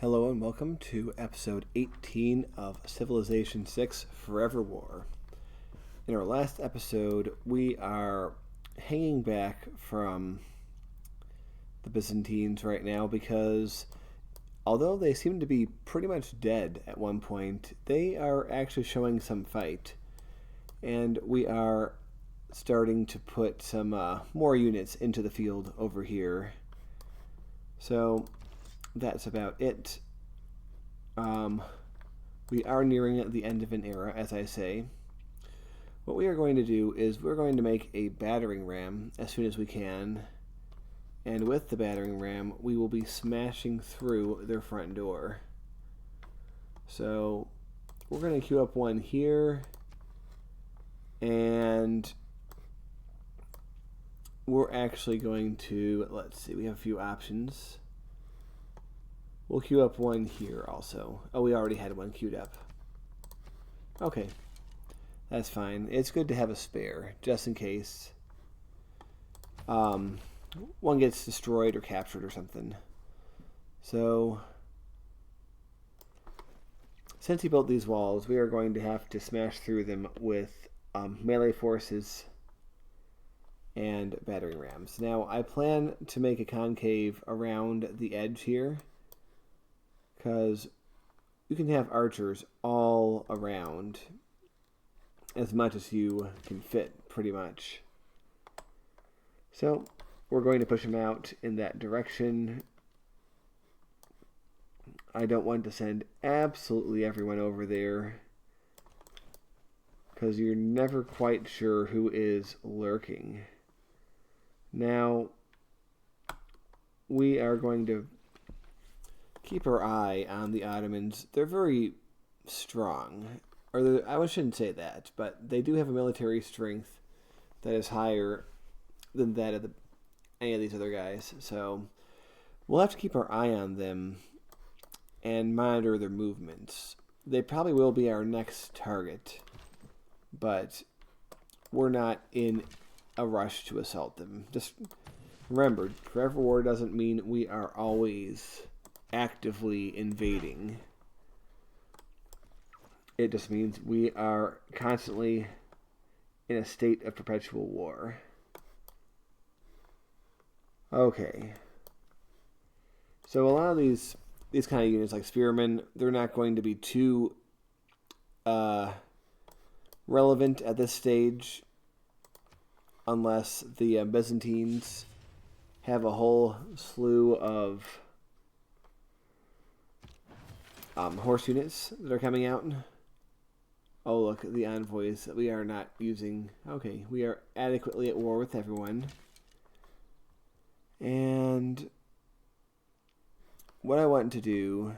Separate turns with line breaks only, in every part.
Hello and welcome to episode 18 of Civilization 6 Forever War. In our last episode, we are hanging back from the Byzantines right now because although they seem to be pretty much dead at one point, they are actually showing some fight. And we are starting to put some more units into the field over here. So that's about it. We are nearing the end of an era, as I say. What we are going to do is we're going to make a battering ram as soon as we can. And with the battering ram, we will be smashing through their front door. So we're going to queue up one here. And we're actually going to, let's see, we have a few options. We'll queue up one here also. Oh, we already had one queued up. Okay, that's fine. It's good to have a spare, just in case one gets destroyed or captured or something. So, since he built these walls, we are going to have to smash through them with melee forces and battering rams. Now, I plan to make a concave around the edge here, because you can have archers all around as much as you can fit, pretty much. So we're going to push them out in that direction. I don't want to send absolutely everyone over there, because you're never quite sure who is lurking. Now, we are going to keep our eye on the Ottomans. They're very strong. I shouldn't say that, but they do have a military strength that is higher than that of any of these other guys. So we'll have to keep our eye on them and monitor their movements. They probably will be our next target, but we're not in a rush to assault them. Just remember, forever war doesn't mean we are always actively invading. It just means we are constantly in a state of perpetual war. Okay. So a lot of these kind of units, like spearmen, they're not going to be too relevant at this stage unless the Byzantines have a whole slew of horse units that are coming out. Oh, look, the envoys that we are not using. Okay, we are adequately at war with everyone. And what I want to do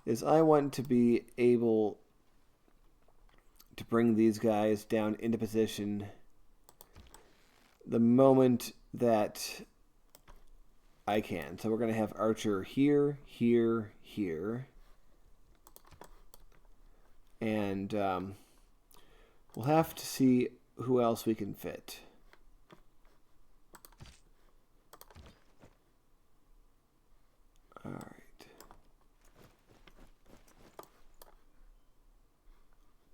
is I want to be able to bring these guys down into position the moment that I can. So we're going to have Archer here, here, here. And we'll have to see who else we can fit. All right.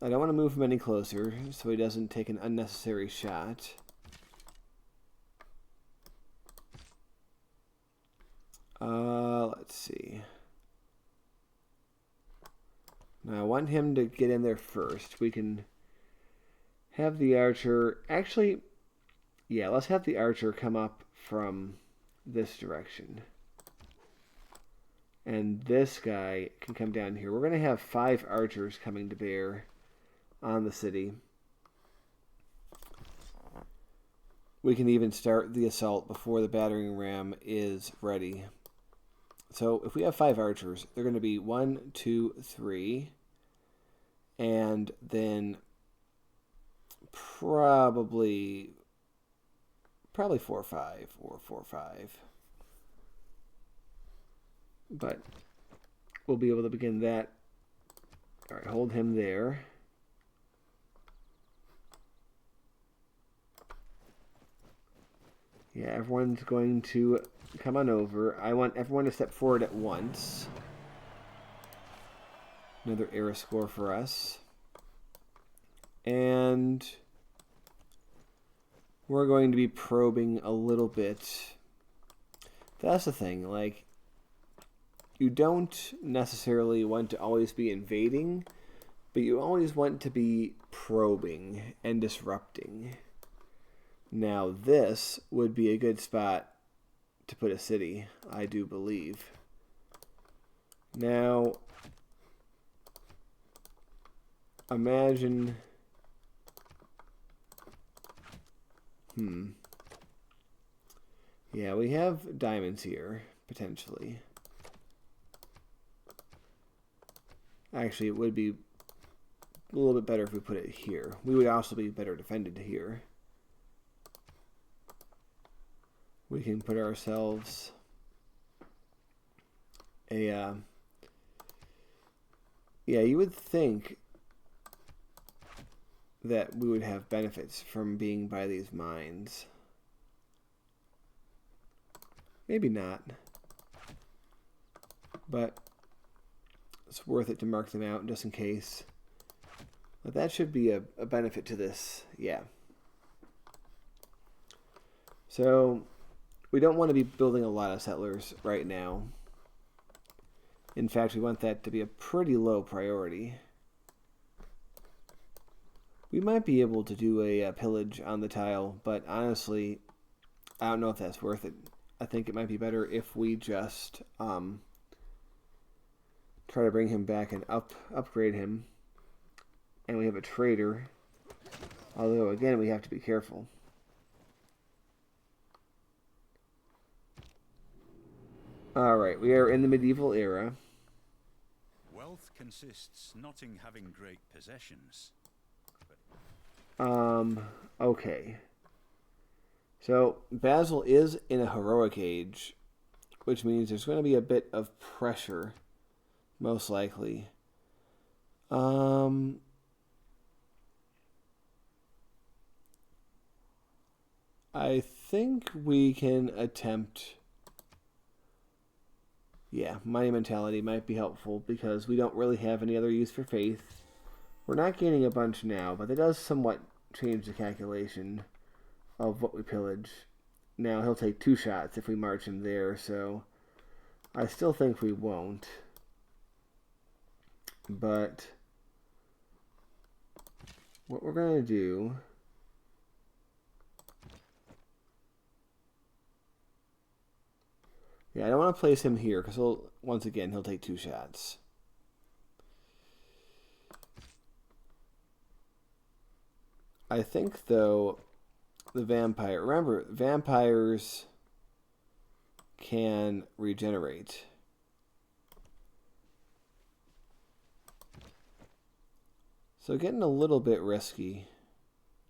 I don't want to move him any closer so he doesn't take an unnecessary shot. Let's see. Now I want him to get in there first. We can have the archer... Actually, yeah, let's have the archer come up from this direction. And this guy can come down here. We're going to have 5 archers coming to bear on the city. We can even start the assault before the battering ram is ready. So if we have 5 archers, they're going to be 1, 2, 3, and then probably 4 or 5, or 4 or 5. But we'll be able to begin that. All right, hold him there. Yeah, everyone's going to come on over. I want everyone to step forward at once. Another era score for us. And we're going to be probing a little bit. That's the thing, like, you don't necessarily want to always be invading, but you always want to be probing and disrupting. Now, this would be a good spot to put a city, I do believe. Now, imagine... Yeah, we have diamonds here, potentially. Actually, it would be a little bit better if we put it here. We would also be better defended here. We can put ourselves a... yeah, you would think that we would have benefits from being by these mines. Maybe not. But it's worth it to mark them out just in case. But that should be a benefit to this, yeah. So, we don't want to be building a lot of settlers right now. In fact, we want that to be a pretty low priority. We might be able to do a pillage on the tile, but honestly, I don't know if that's worth it. I think it might be better if we just try to bring him back and upgrade him. And we have a trader. Although, again, we have to be careful. Alright, we are in the medieval era.
Wealth consists not in having great possessions.
Okay. So, Basil is in a heroic age, which means there's going to be a bit of pressure, most likely. I think we can attempt... Yeah, money mentality might be helpful because we don't really have any other use for faith. We're not gaining a bunch now, but it does somewhat change the calculation of what we pillage. Now, he'll take 2 shots if we march him there, so I still think we won't. But what we're going to do... Yeah, I don't want to place him here because once again, he'll take 2 shots. I think, though, the vampire... Remember, vampires can regenerate. So getting a little bit risky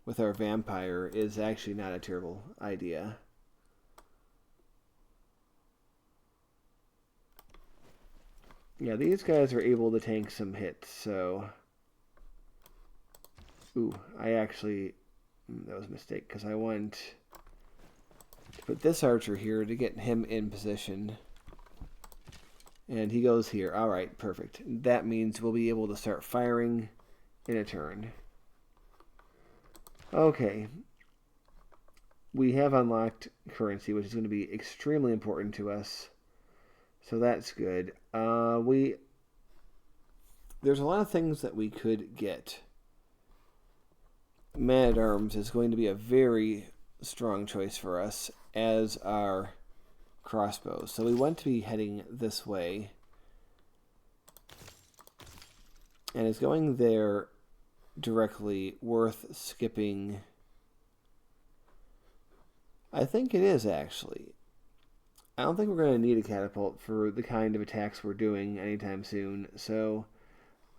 with our vampire is actually not a terrible idea. Yeah, these guys are able to tank some hits, so... Ooh, I actually... That was a mistake, because I want to put this archer here to get him in position. And he goes here. Alright, perfect. That means we'll be able to start firing in a turn. Okay. We have unlocked currency, which is going to be extremely important to us. So that's good. There's a lot of things that we could get. Man-at-Arms is going to be a very strong choice for us, as are crossbows. So we want to be heading this way. And is going there directly worth skipping? I think it is, actually. I don't think we're going to need a catapult for the kind of attacks we're doing anytime soon, so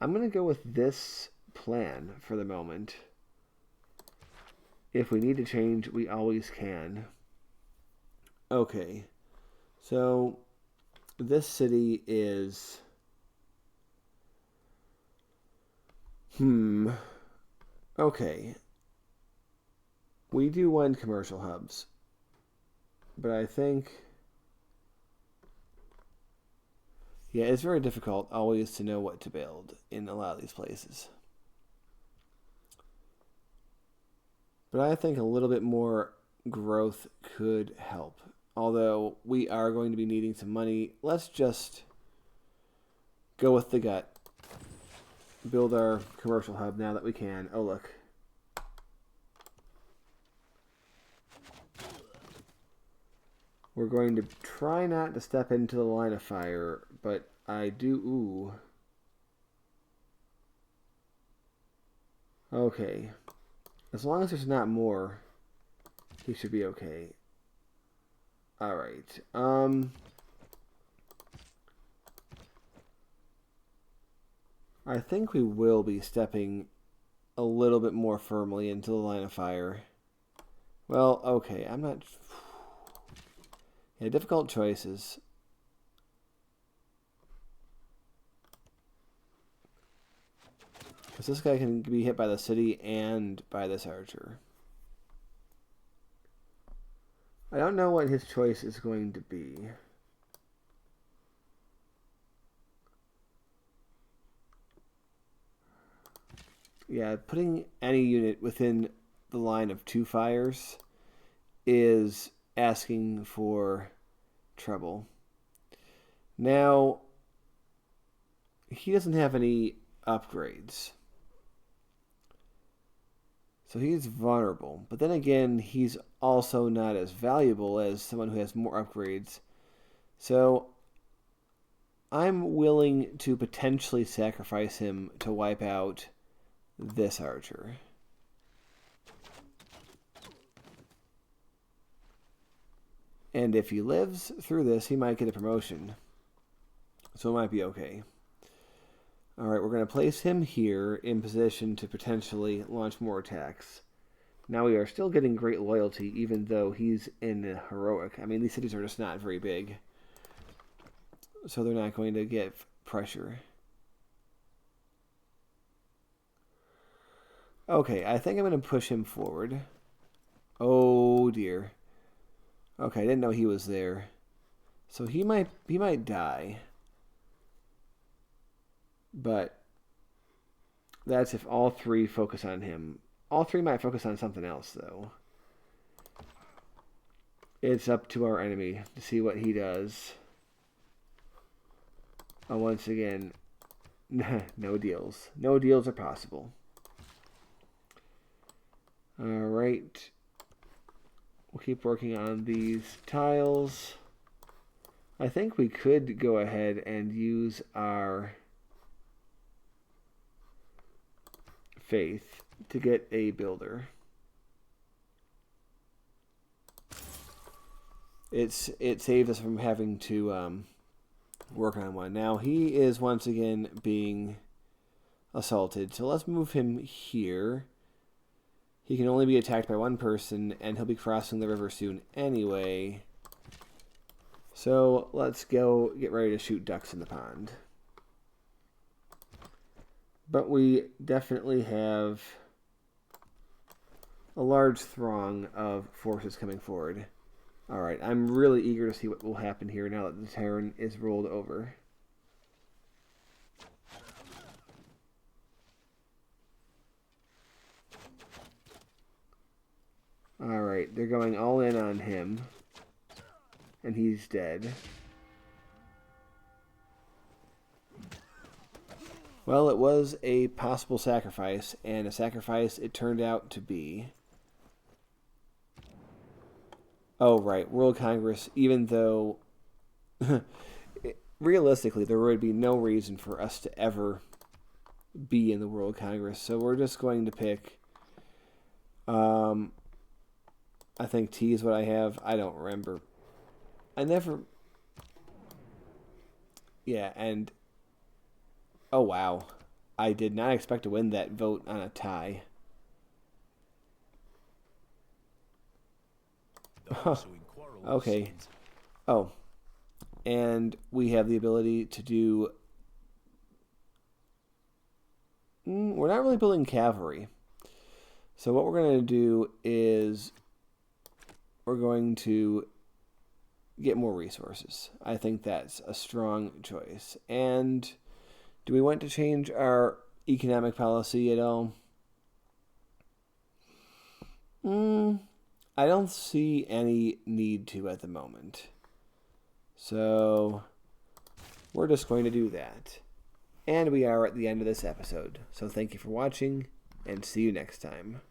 I'm going to go with this plan for the moment. If we need to change, we always can. Okay, so this city is... Okay. We do want commercial hubs. But I think... yeah, it's very difficult always to know what to build in a lot of these places. But I think a little bit more growth could help. Although we are going to be needing some money, let's just go with the gut. Build our commercial hub now that we can. Oh, look. We're going to try not to step into the line of fire, but I do... ooh. Okay. As long as there's not more, he should be okay. Alright. I think we will be stepping a little bit more firmly into the line of fire. Well, okay. I'm not... yeah, difficult choices. Because this guy can be hit by the city and by this archer. I don't know what his choice is going to be. Yeah, putting any unit within the line of 2 fires is asking for trouble. Now, he doesn't have any upgrades. So he's vulnerable. But then again, he's also not as valuable as someone who has more upgrades. So I'm willing to potentially sacrifice him to wipe out this archer. And if he lives through this, he might get a promotion. So it might be okay. Alright, we're going to place him here in position to potentially launch more attacks. Now we are still getting great loyalty, even though he's in a heroic. I mean, these cities are just not very big. So they're not going to get pressure. Okay, I think I'm going to push him forward. Oh dear. Okay, I didn't know he was there. So he might die. But that's if all 3 focus on him. All 3 might focus on something else, though. It's up to our enemy to see what he does. Oh, once again, no deals. No deals are possible. Alright. We'll keep working on these tiles. I think we could go ahead and use our faith to get a builder. It saved us from having to work on one. Now he is once again being assaulted, so let's move him here. He can only be attacked by 1 person, and he'll be crossing the river soon anyway. So let's go get ready to shoot ducks in the pond. But we definitely have a large throng of forces coming forward. Alright, I'm really eager to see what will happen here now that the Terran is rolled over. Alright, they're going all in on him. And he's dead. Well, it was a possible sacrifice, and a sacrifice it turned out to be. Oh, right, World Congress, even though realistically there would be no reason for us to ever be in the World Congress, so we're just going to pick, I think T is what I have. I don't remember. Yeah, and oh wow, I did not expect to win that vote on a tie. Okay. Oh, and we have the ability to do... we're not really building cavalry. So what we're going to do is we're going to get more resources. I think that's a strong choice. And do we want to change our economic policy at all? I don't see any need to at the moment. So we're just going to do that. And we are at the end of this episode. So thank you for watching, and see you next time.